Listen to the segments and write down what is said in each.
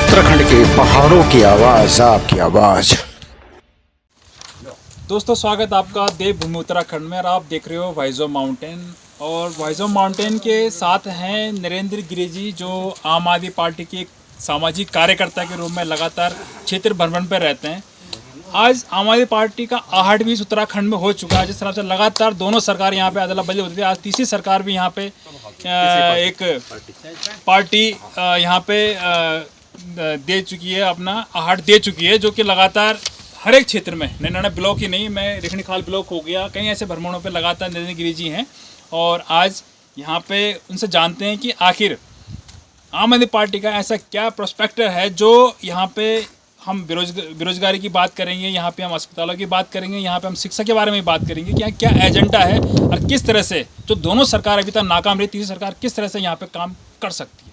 उत्तराखंड के पहाड़ों की आवाज, आपकी आवाज। दोस्तों, स्वागत आपका देवभूमि उत्तराखंड में। और आप देख रहे हो वाइजो माउंटेन। और वाइजो माउंटेन के साथ हैं नरेंद्र गिरी जी, जो आम आदमी पार्टी के एक सामाजिक कार्यकर्ता के रूप में लगातार क्षेत्र भ्रमण पर रहते हैं। आज आम आदमी पार्टी का आहट भी इस उत्तराखंड में हो चुका है। जिस तरह से लगातार दोनों सरकार यहाँ पे अदला बदली होती थी, आज तीसरी सरकार भी यहाँ पे एक पार्टी यहाँ पे दे चुकी है, अपना आहट दे चुकी है, जो कि लगातार हर एक क्षेत्र में, नैनाना ब्लॉक ही नहीं, मैं रिखणीखाल ब्लॉक हो गया, कई ऐसे भ्रमणों पे लगातार नरेंद्र गिरी जी हैं। और आज यहाँ पे उनसे जानते हैं कि आखिर आम आदमी पार्टी का ऐसा क्या प्रोस्पेक्टर है, जो यहाँ पे हम बेरोजगारी की बात करेंगे, यहाँ पे हम अस्पतालों की बात करेंगे, यहाँ पे हम शिक्षा के बारे में बात करेंगे कि यहाँ क्या एजेंडा है और किस तरह से जो दोनों सरकार अभी तक नाकाम रही, तीसरी सरकार किस तरह से यहाँ पे काम कर सकती है।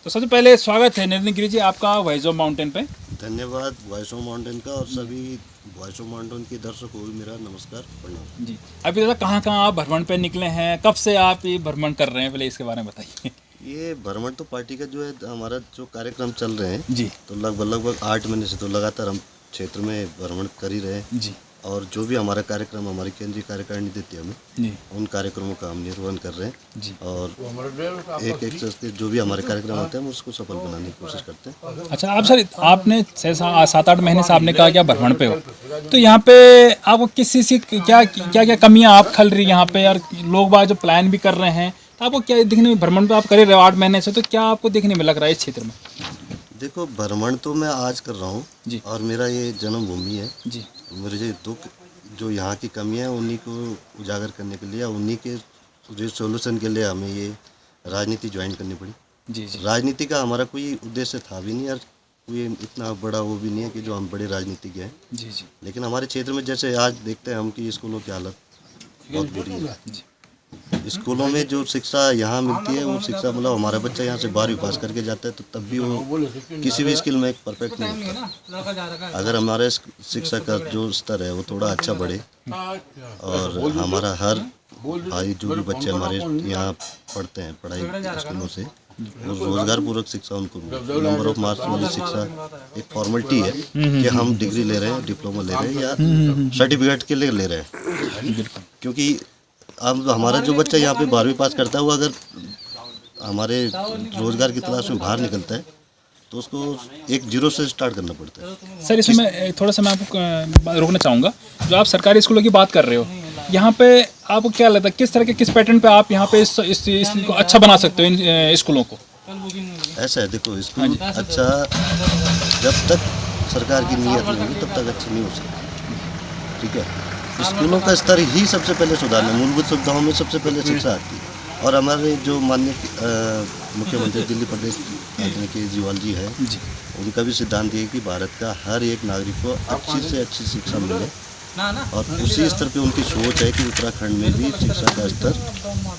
तो सबसे पहले स्वागत है नरेंद्र गिरी जी आपका वाइजो माउंटेन पे। धन्यवाद वाइजो माउंटेन का, और सभी वाइजो माउंटेन के दर्शकों को भी मेरा नमस्कार, प्रणाम जी। अभी दादा कहाँ आप भ्रमण पे निकले हैं, कब से आप ये भ्रमण कर रहे हैं, पहले इसके बारे में बताइए। ये भ्रमण तो पार्टी का जो है, हमारा जो कार्यक्रम चल रहे हैं जी, तो लगभग 8 महीने से तो लगातार हम क्षेत्र में भ्रमण कर ही रहे हैं। जी, और जो भी हमारा कार्यक्रम हमारी केंद्रीय कार्यकारिणी देती है हमें, जी, उन कार्यक्रमों का हम निर्वहन कर रहे हैं। जी। और एक एक से जो भी हमारे कार्यक्रम होते हैं हम उसको सफल बनाने की कोशिश करते हैं। अच्छा, आप सर आपने 7-8 महीने से आपने कहा कि आप भ्रमण पे हो, तो यहाँ पे आपको किस चीज़ की क्या कमियाँ आप खल रही यहाँ पे, और लोग बाग जो प्लान भी कर रहे हैं, तो आपको क्या देखने में, भ्रमण पे आप कर ही रहे हो 8 महीने से, तो क्या आपको देखने में लग रहा है इस क्षेत्र में? देखो, भ्रमण तो मैं आज कर रहा हूँ जी, और मेरा ये जन्मभूमि है। जी, मेरे दुख जो यहाँ की कमियाँ हैं उन्हीं को उजागर करने के लिए, उन्हीं के सोल्यूशन के लिए हमें ये राजनीति ज्वाइन करनी पड़ी। जी, जी, राजनीति का हमारा कोई उद्देश्य था भी नहीं, और कोई इतना बड़ा वो भी नहीं है कि जो हम बड़े राजनीतिज्ञ हैं। जी, जी, लेकिन हमारे क्षेत्र में जैसे आज देखते हैं हम कि स्कूलों की हालत बहुत बुरी है। जी, स्कूलों में जो शिक्षा यहाँ मिलती है वो शिक्षा, मतलब हमारा बच्चा यहाँ से 12वीं पास करके जाता है तो तब भी वो किसी भी स्किल में एक परफेक्ट नहीं होता। अगर हमारे शिक्षा का जो स्तर है वो थोड़ा अच्छा बढ़े, और हमारा हर भाई जो भी बच्चे हमारे यहाँ पढ़ते हैं पढ़ाई स्कूलों से, वो रोजगार पूर्वक शिक्षा उनको मिले। नंबर ऑफ मार्क्स वाली शिक्षा एक फॉर्मेलिटी है कि हम डिग्री ले रहे हैं, डिप्लोमा ले रहे हैं या सर्टिफिकेट के लिए ले रहे हैं। क्योंकि अब हमारा जो बच्चा यहाँ पे 12वीं पास करता है, वो अगर हमारे रोजगार की तलाश में बाहर निकलता है तो उसको एक जीरो से स्टार्ट करना पड़ता है। सर इसमें थोड़ा सा मैं आपको रोकना चाहूँगा। जो आप सरकारी स्कूलों की बात कर रहे हो, यहाँ पे आपको क्या लगता है किस तरह के, किस पैटर्न पे आप यहाँ पे इसको अच्छा बना सकते हो, इन स्कूलों को? ऐसा है, देखो, स्कूल अच्छा जब तक सरकार की नीयत नहीं होगी तब तक अच्छा नहीं हो सकता। ठीक है, स्कूलों का स्तर ही सबसे पहले सुधारना, मूलभूत सुविधाओं में सबसे पहले शिक्षा आती है। और हमारे जो माननीय मुख्यमंत्री दिल्ली प्रदेश केजरीवाल जी है, उनका भी सिद्धांत ये है कि भारत का हर एक नागरिक को अच्छी से अच्छी शिक्षा मिले, और उसी स्तर पे उनकी सोच है कि उत्तराखंड में भी शिक्षा का स्तर,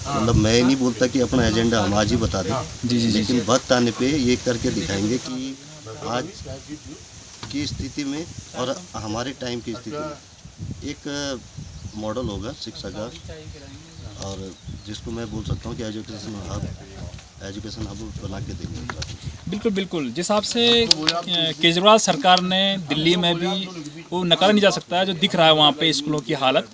मतलब मैं नहीं बोलता कि अपना एजेंडा हम आज ही बता दें, लेकिन वक्त आने पे ये करके दिखाएंगे कि आज की स्थिति में और हमारे टाइम की स्थिति में एक मॉडल होगा शिक्षा का, और जिसको मैं बोल सकता हूँ कि एजुकेशन हब बना के देंगे। बिल्कुल बिल्कुल, जिस हिसाब से केजरीवाल सरकार ने दिल्ली में भी, वो नकारा नहीं जा सकता है, जो दिख रहा है वहाँ पे स्कूलों की हालत,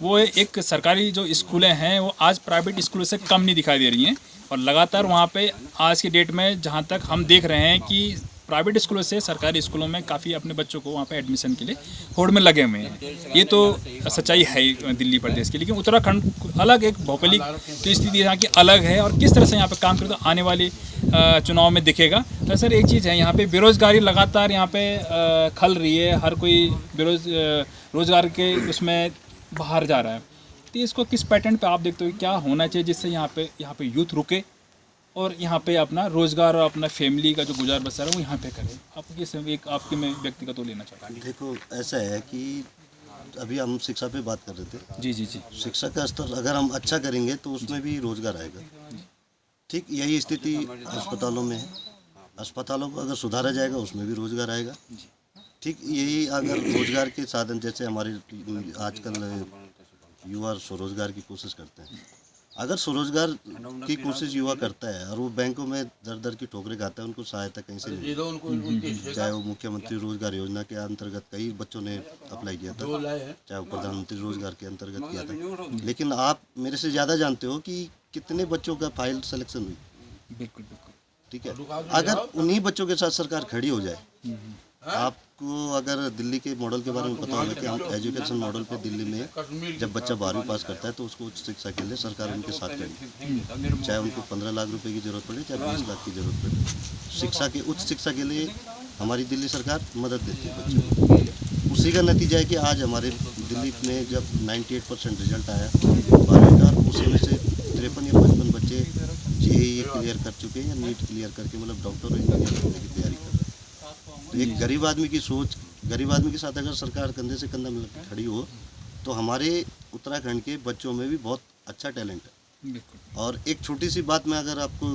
वो एक सरकारी जो स्कूलें हैं वो आज प्राइवेट स्कूलों से कम नहीं दिखाई दे रही हैं। और लगातार वहाँ पे आज की डेट में जहाँ तक हम देख रहे हैं कि प्राइवेट स्कूलों से सरकारी स्कूलों में काफ़ी अपने बच्चों को वहाँ पे एडमिशन के लिए होड़ में लगे हुए हैं। ये तो सच्चाई है ही दिल्ली प्रदेश की, लेकिन उत्तराखंड अलग एक भौगोलिक तो स्थिति यहाँ की अलग है, और किस तरह से यहाँ पे काम करें तो आने वाली चुनाव में दिखेगा। तो सर एक चीज़ है, यहाँ पे बेरोज़गारी लगातार यहाँ पे खल रही है, हर कोई रोज़गार के उसमें बाहर जा रहा है। तो इसको किस पैटर्न पे आप देखते हो, क्या होना चाहिए जिससे यहाँ पे यूथ रुके और यहाँ पे अपना रोज़गार और अपना फैमिली का जो गुजार बसर है वो यहाँ पे करें? आपको किस एक आपके में व्यक्तिगत तो लेना चाहता हूँ। देखो, ऐसा है कि अभी हम शिक्षा पे बात कर रहे थे। जी जी जी। शिक्षा का स्तर अगर हम अच्छा करेंगे तो उसमें भी रोजगार आएगा। ठीक यही स्थिति अस्पतालों में है। अस्पतालों को अगर सुधारा जाएगा उसमें भी रोजगार आएगा। ठीक यही अगर रोजगार के साधन, जैसे हमारे आजकल युवा स्वरोजगार की कोशिश करते हैं, अगर स्वरोजगार की कोशिश युवा करता है और वो बैंकों में दर दर की ठोकरें खाता है, उनको सहायता कहीं से नहीं, चाहे वो मुख्यमंत्री रोजगार योजना के अंतर्गत कई बच्चों ने अप्लाई किया था, चाहे वो प्रधानमंत्री रोजगार के अंतर्गत किया था, लेकिन आप मेरे से ज़्यादा जानते हो कि कितने बच्चों का फाइल सिलेक्शन हुई। बिल्कुल बिल्कुल। ठीक है, अगर उन्हीं बच्चों के साथ सरकार खड़ी हो जाए, आपको अगर दिल्ली के मॉडल के बारे में पता होगा कि हम एजुकेशन मॉडल पे दिल्ली में जब बच्चा 12वीं पास करता है तो उसको उच्च शिक्षा के लिए सरकार उनके साथ खड़ी, चाहे उनको 15 लाख रुपए की जरूरत पड़े, चाहे 20 लाख की जरूरत पड़े, शिक्षा के उच्च शिक्षा के लिए हमारी दिल्ली सरकार मदद देती है बच्चों को। उसी का नतीजा है कि आज हमारे दिल्ली में जब 98% रिजल्ट आया 12वीं का, उसमें से 53 या 55 बच्चे जेईई क्लियर कर चुके हैं या नीट क्लियर करके मतलब डॉक्टर और इंजीनियर बनने की तैयारी कर रहे हैं। तो एक गरीब आदमी की सोच, गरीब आदमी के साथ अगर सरकार कंधे से कंधा मिलकर खड़ी हो तो हमारे उत्तराखंड के बच्चों में भी बहुत अच्छा टैलेंट है। और एक छोटी सी बात मैं अगर आपको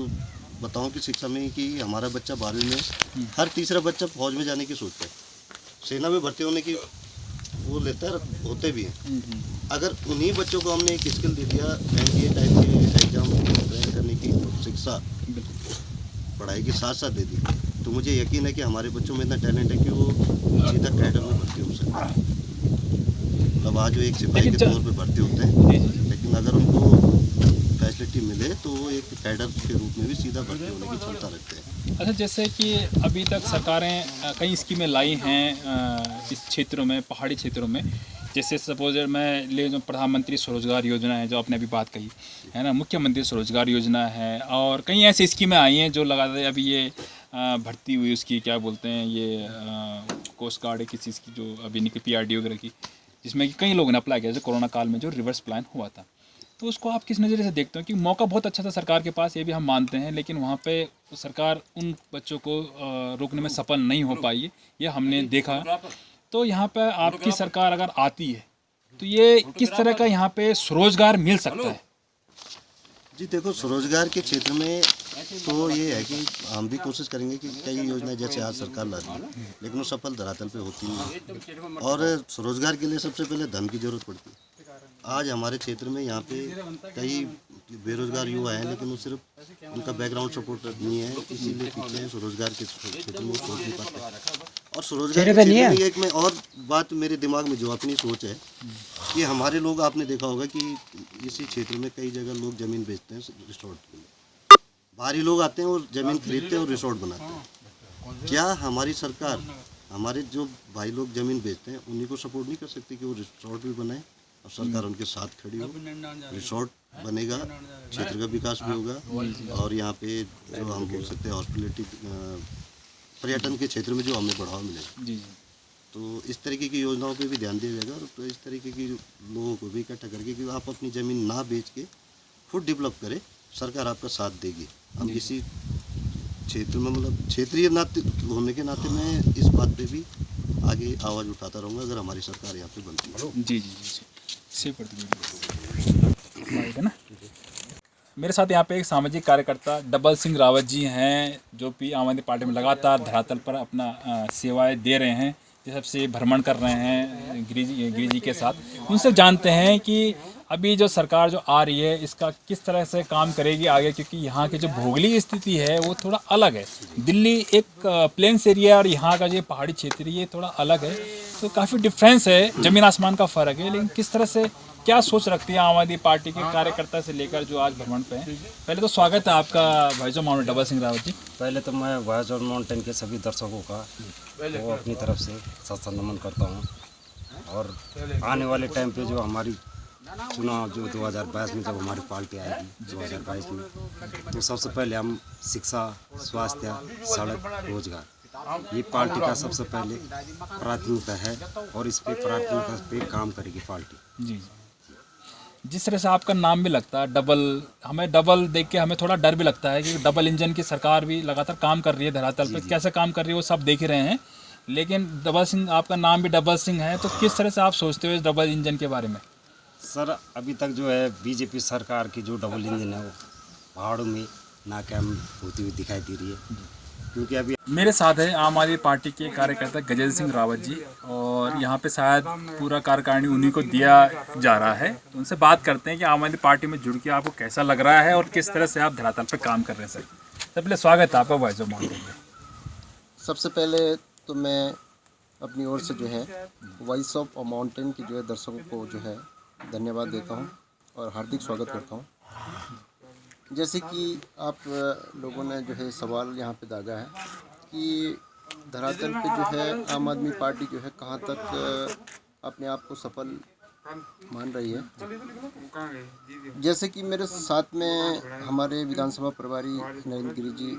बताऊं कि शिक्षा में कि हमारा बच्चा 12वीं में हर तीसरा बच्चा फौज में जाने की सोचता है, सेना में भर्ती होने की वो लेता है, होते भी हैं। अगर उन्हीं बच्चों को हमने एक स्किल दे दिया, एनडीए टाइप के एग्जाम क्रैक करने की शिक्षा पढ़ाई के साथ साथ दे दी, तो मुझे यकीन है कि हमारे बच्चों में इतना टैलेंट है कि वो सीधा कैडर में भर्ती हो सकते हैं। अब आज वो एक सिपाही के तौर पे भर्ती होते हैं, लेकिन अगर उनको फैसिलिटी मिले तो वो एक कैडर के रूप में भी सीधा भर्ती होने की क्षमता रखते हैं। अच्छा, जैसे कि अभी तक सरकारें कई स्कीमें लाई हैं इस क्षेत्रों में, पहाड़ी क्षेत्रों में, जैसे सपोज मैं ले जो प्रधानमंत्री स्वरोजगार योजना है जो आपने अभी बात कही है ना, मुख्यमंत्री स्वरोजगार योजना है, और कई ऐसी स्कीमें आई हैं जो लगातार अभी ये भर्ती हुई उसकी क्या बोलते हैं ये कोस्ट गार्ड है किसी चीज़ की जो अभी निकली PRD वगैरह की, जिसमें कि कई लोगों ने अप्लाई किया, जैसे कोरोना काल में जो रिवर्स प्लान हुआ था। तो उसको आप किस नज़रिए से देखते हो कि मौका बहुत अच्छा था सरकार के पास, ये भी हम मानते हैं, लेकिन वहाँ पे सरकार उन बच्चों को रोकने में सफल नहीं हो पाई है, ये हमने देखा। तो यहाँ पे आपकी सरकार अगर आती है तो ये किस तरह का यहाँ पे स्वरोजगार मिल सकता है? जी देखो, स्वरोजगार के क्षेत्र में तो ये है कि हम भी कोशिश करेंगे कि कई योजनाएं जैसे आज सरकार ला रही है, लेकिन वो सफल धरातल पे होती नहीं है, और स्वरोजगार के लिए सबसे पहले धन की जरूरत पड़ती है। आज हमारे क्षेत्र में यहाँ पे कई बेरोजगार युवा हैं, लेकिन वो सिर्फ उनका बैकग्राउंड सपोर्ट नहीं है, इसीलिए पीछे स्वरोजगार के क्षेत्र में वो सोच नहीं पाते। और स्वरोजगार के क्षेत्र में एक में और बात मेरे दिमाग में जो अपनी सोच है कि हमारे लोग, आपने देखा होगा कि इसी क्षेत्र में कई जगह लोग ज़मीन बेचते हैं रिसोर्ट में, बाहरी लोग आते हैं और ज़मीन खरीदते हैं और रिसोर्ट बनाते हैं। क्या हमारी सरकार हमारे जो भाई लोग ज़मीन बेचते हैं उन्हीं को सपोर्ट नहीं कर सकती कि वो रिसोर्ट भी बनाए, और सरकार उनके साथ खड़ी हो, रिसोर्ट बनेगा, क्षेत्र का विकास भी होगा, और यहाँ पे जो हम बोल सकते हैं हॉस्पिटलिटी पर्यटन के क्षेत्र में जो हमें बढ़ावा मिलेगा। जी। तो इस तरीके की योजनाओं पे भी ध्यान दिया जाएगा, और तो इस तरीके की लोगों को भी इकट्ठा करके कि आप अपनी ज़मीन ना बेच के खुद डेवलप करें, सरकार आपका साथ देगी। हम इसी क्षेत्र में मतलब क्षेत्रीय नाते होने के नाते मैं इस बात पे भी आगे आवाज़ उठाता रहूँगा अगर हमारी सरकार यहाँ पे बनती है। जी जी जी, सही है ना। मेरे साथ यहाँ पे एक सामाजिक कार्यकर्ता डबल सिंह रावत जी हैं, जो भी आम आदमी पार्टी में लगातार धरातल पर अपना सेवाएं दे रहे हैं, सबसे भ्रमण कर रहे हैं गिरी जी के साथ। उनसे जानते हैं कि अभी जो सरकार जो आ रही है इसका किस तरह से काम करेगी आगे, क्योंकि यहाँ की जो भौगोलिक स्थिति है वो थोड़ा अलग है। दिल्ली एक प्लेन्स एरिया और यहाँ का जो पहाड़ी क्षेत्र ये थोड़ा अलग है, तो काफ़ी डिफरेंस है, ज़मीन आसमान का फ़र्क है। लेकिन किस तरह से क्या सोच रखती है आम आदमी पार्टी के कार्यकर्ता से लेकर जो आज भ्रमण पे हैं? पहले तो स्वागत है आपका वाइजो माउंटेन डबल सिंह रावत जी। पहले तो मैं वाइजो माउंटेन के सभी दर्शकों का वो अपनी तरफ से सत्संग नमन करता हूँ, और आने वाले टाइम पे जो हमारी चुनाव जो 2022 में जब हमारी पार्टी आएगी 2022 में, तो सबसे पहले हम शिक्षा, स्वास्थ्य, सड़क, रोजगार, ये पार्टी का सबसे पहले प्राथमिकता है, और इस पे प्राथमिकता पे काम करेगी पार्टी। जी, जिस तरह से आपका नाम भी लगता है डबल, हमें डबल देख के हमें थोड़ा डर भी लगता है कि डबल इंजन की सरकार भी लगातार काम कर रही है धरातल पर। कैसे काम कर रही है वो सब देख ही रहे हैं, लेकिन डबल सिंह, आपका नाम भी डबल सिंह है, तो किस तरह से आप सोचते हो इस डबल इंजन के बारे में? सर, अभी तक जो है बीजेपी सरकार की जो डबल इंजन है वो पहाड़ों में नाकाम होती हुई दिखाई दे रही है, क्योंकि अभी मेरे साथ है आम आदमी पार्टी के कार्यकर्ता गजेंद्र सिंह रावत जी, और यहाँ पे शायद पूरा कार्यकारिणी उन्हीं को दिया जा रहा है। तो उनसे बात करते हैं कि आम आदमी पार्टी में जुड़ के आपको कैसा लग रहा है और किस तरह से आप धरातल पे काम कर रहे हैं। सर, सबसे पहले स्वागत है आपका वॉइस ऑफ माउंटेन में। सबसे पहले तो मैं अपनी ओर से जो है वॉइस ऑफ माउंटेन की जो है दर्शकों को जो है धन्यवाद देता हूँ और हार्दिक स्वागत करता हूँ। जैसे कि आप लोगों ने जो है सवाल यहाँ पे दागा है कि धरातल पे जो है आम आदमी पार्टी जो है कहाँ तक अपने आप को सफल मान रही है। जैसे कि मेरे साथ में हमारे विधानसभा प्रभारी नरेंद्र गिरी जी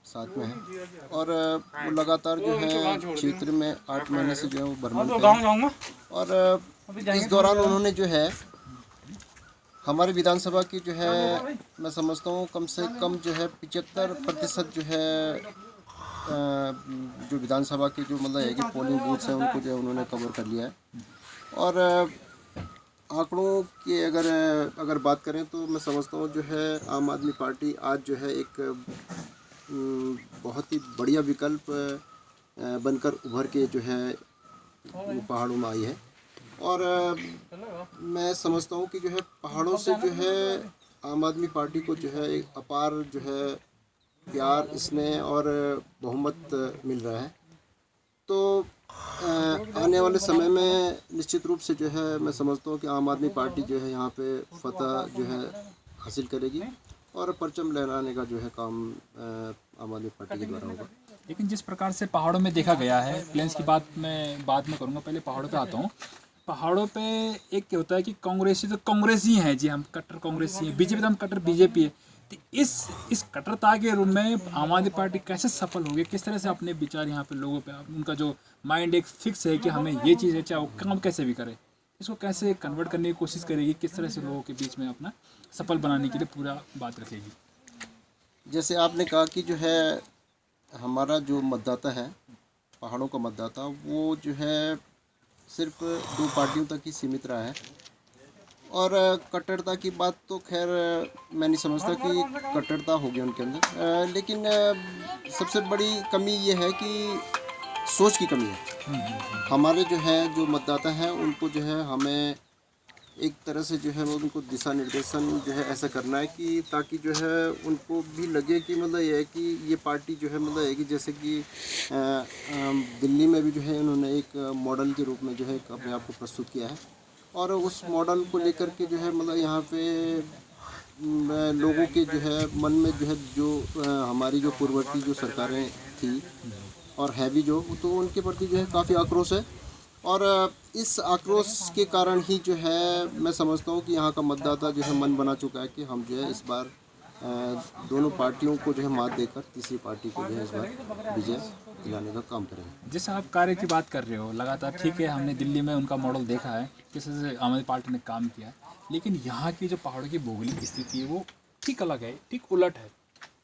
साथ में हैं और वो लगातार जो है क्षेत्र में 8 महीने से जो है वो भ्रमण पे हैं और इस दौरान उन्होंने जो है हमारे विधानसभा की जो है मैं समझता हूँ कम से कम जो है 75% जो है जो विधानसभा की जो मतलब है कि पोलिंग बूथ्स हैं उनको जो है उन्होंने कवर कर लिया है। और आंकड़ों की अगर बात करें तो मैं समझता हूँ जो है आम आदमी पार्टी आज जो है एक बहुत ही बढ़िया विकल्प बनकर उभर के जो है पहाड़ों में आई है। और मैं समझता हूँ कि जो है पहाड़ों से जो है आम आदमी पार्टी को जो है एक अपार जो है प्यार, स्नेह और बहुमत मिल रहा है। तो आने वाले समय में निश्चित रूप से जो है मैं समझता हूँ कि आम आदमी पार्टी जो है यहाँ पे फतह जो है हासिल करेगी और परचम लहराने का जो है काम आम आदमी पार्टी के द्वारा होगा। लेकिन जिस प्रकार से पहाड़ों में देखा गया है, प्लेन्स की बात मैं बाद में करूँगा, पहले पहाड़ों पे आता हूँ। पहाड़ों पे एक होता है कि कांग्रेसी तो कांग्रेसी हैं जी, हम कट्टर कांग्रेसी हैं, बीजेपी तो हम कट्टर बीजेपी है। तो इस कट्टरता के रूप में आम आदमी पार्टी कैसे सफल होगी, किस तरह से अपने विचार यहाँ पे लोगों पे उनका जो माइंड एक फिक्स है कि हमें ये चीज़ है, चाहे वो काम कैसे भी करे, इसको कैसे कन्वर्ट करने की कोशिश करेगी, किस तरह से लोगों के बीच में अपना सफल बनाने के लिए पूरा बात रखेगी। जैसे आपने कहा कि जो है हमारा जो मतदाता है, पहाड़ों का मतदाता, वो जो है सिर्फ 2 पार्टियों तक ही सीमित रहा है। और कट्टरता की बात तो खैर मैं नहीं समझता कि कट्टरता होगी उनके अंदर, लेकिन सबसे बड़ी कमी ये है कि सोच की कमी है। हमारे जो है जो मतदाता हैं उनको जो है हमें एक तरह से जो है वो उनको दिशा निर्देशन जो है ऐसा करना है कि ताकि जो है उनको भी लगे कि मतलब ये है कि ये पार्टी जो है मतलब है कि जैसे कि दिल्ली में भी जो है उन्होंने एक मॉडल के रूप में जो है अपने आप को प्रस्तुत किया है और उस मॉडल को लेकर के जो है मतलब यहाँ पे लोगों के जो है मन में जो है जो हमारी जो पूर्ववर्ती जो सरकारें थी और है भी जो, तो उनके प्रति जो है काफ़ी आक्रोश है। और इस आक्रोश के कारण ही जो है मैं समझता हूँ कि यहाँ का मतदाता जो है मन बना चुका है कि हम जो है इस बार दोनों पार्टियों को जो है मात देकर तीसरी पार्टी को जो है इस बार विजय दिलाने का काम करेंगे। जैसे आप कार्य की बात कर रहे हो लगातार, ठीक है, हमने दिल्ली में उनका मॉडल देखा है, किस तरह से आम आदमी पार्टी ने काम किया है, लेकिन यहाँ की जो पहाड़ों की भौगोलिक स्थिति है वो ठीक अलग है, ठीक उलट है।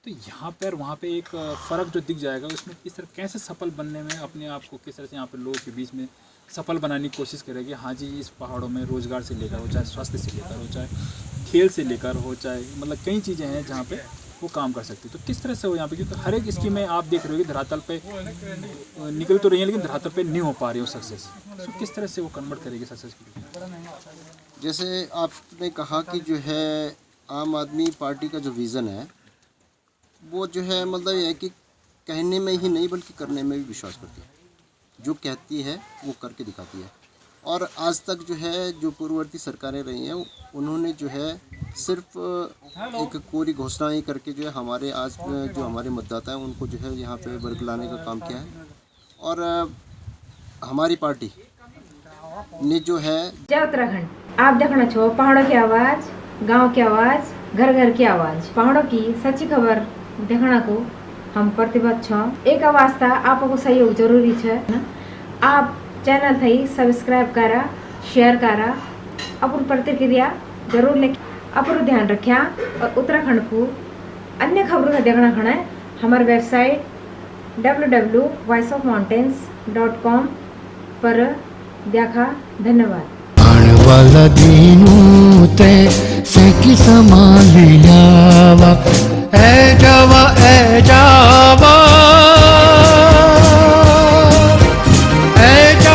तो यहाँ पर वहाँ पे एक फ़र्क जो दिख जाएगा उसमें किस तरह कैसे सफल बनने में अपने आप को किस तरह से यहाँ पे लोगों के बीच में सफल बनाने की कोशिश करेगी। हाँ जी, इस पहाड़ों में रोज़गार से लेकर हो, चाहे स्वास्थ्य से लेकर हो, चाहे खेल से लेकर हो, चाहे मतलब कई चीज़ें हैं जहाँ पे वो काम कर सकती है। तो किस तरह से हो यहाँ पे, क्योंकि हर एक स्कीमें आप देख रहे हो कि धरातल पे निकल तो रही है लेकिन धरातल पे नहीं हो पा रही हो सक्सेस। तो किस तरह से वो कन्वर्ट करेगी सक्सेस के लिए। जैसे आपने कहा कि जो है आम आदमी पार्टी का जो विज़न है वो जो है मतलब ये है कि कहने में ही नहीं बल्कि करने में भी विश्वास करती है। जो कहती है वो करके दिखाती है। और आज तक जो है जो पूर्ववर्ती सरकारें रही हैं उन्होंने जो है सिर्फ एक कोरी घोषणा ही करके जो है हमारे आज जो हमारे मतदाता हैं उनको जो है यहाँ पे बरगलाने का काम किया है। और हमारी पार्टी ने जो है जय उत्तराखंड, आप देखना छो पहाड़ों की आवाज़, गांव की आवाज़, घर घर की आवाज़, पहाड़ों की सच्ची खबर देखना को हम प्रतिबद्ध छो। एक आवाज़ था, आपको सहयोग जरूरी है ना। आप चैनल थी सब्सक्राइब करा, शेयर करा, अपन प्रतिक्रिया जरूर लिख, अपन ध्यान रखा। और उत्तराखंड को अन्य खबरों का देखना खड़ा है हमारे वेबसाइट www.voiceofmountains.com पर देखा। धन्यवाद। आने वाला दिनों ते से की संभालियावा ए जावा